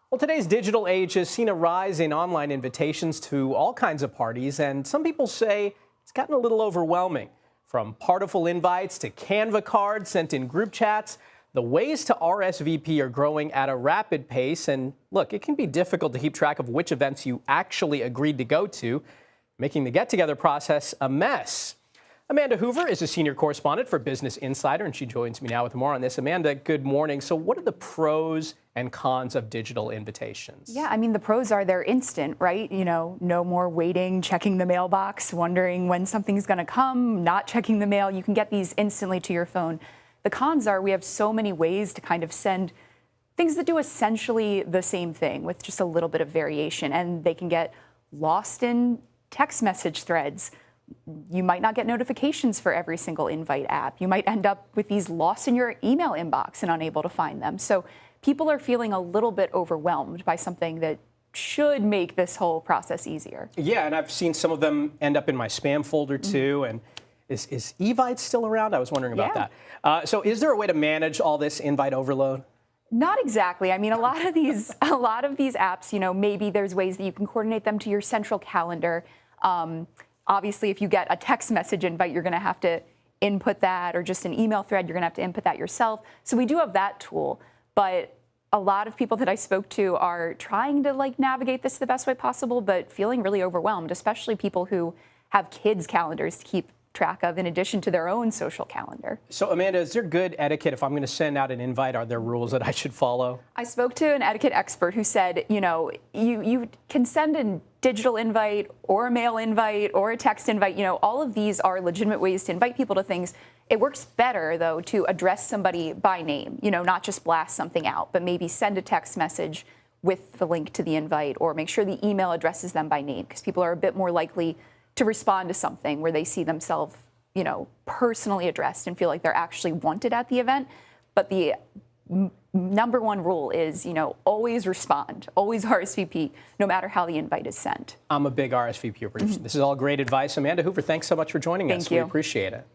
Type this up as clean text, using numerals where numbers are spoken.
Well, today's digital age has seen a rise in online invitations to all kinds of parties, and some people say it's gotten a little overwhelming. From partiful invites to Canva cards sent in group chats, the ways to RSVP are growing at a rapid pace. And look, it can be difficult to keep track of which events you actually agreed to go to, making the get-together process a mess. Amanda Hoover is a senior correspondent for Business Insider, and she joins me now with more on this. Amanda, good morning. So what are the pros and cons of digital invitations? Yeah, I mean, the pros are they're instant, right? You know, no more waiting, checking the mailbox, wondering when something's going to come, not checking the mail. You can get these instantly to your phone. The cons are we have so many ways to kind of send things that do essentially the same thing with just a little bit of variation, and they can get lost in text message threads. You might not get notifications for every single invite app. You might end up with these lost in your email inbox and unable to find them. So people are feeling a little bit overwhelmed by something that should make this whole process easier. Yeah, and I've seen some of them end up in my spam folder too. And is Evite still around? I was wondering about that. So is there a way to manage all this invite overload? Not exactly. I mean, a lot of these apps, you know, maybe there's ways that you can coordinate them to your central calendar. Obviously, if you get a text message invite, you're going to have to input that, or just an email thread, you're going to have to input that yourself. So we do have that tool, but a lot of people that I spoke to are trying to navigate this the best way possible, but feeling really overwhelmed, especially people who have kids' calendars to keep track of in addition to their own social calendar. So Amanda, is there good etiquette if I'm going to send out an invite? Are there rules that I should follow? I spoke to an etiquette expert who said, you know, you can send a digital invite or a mail invite or a text invite. You know, all of these are legitimate ways to invite people to things. It works better, though, to address somebody by name, you know, not just blast something out, but maybe send a text message with the link to the invite, or make sure the email addresses them by name, because people are a bit more likely to respond to something where they see themselves, you know, personally addressed and feel like they're actually wanted at the event. But the number one rule is, you know, always respond, always RSVP, no matter how the invite is sent. I'm a big RSVP person. This is all great advice. Amanda Hoover, thanks so much for joining us. Thank you. We appreciate it.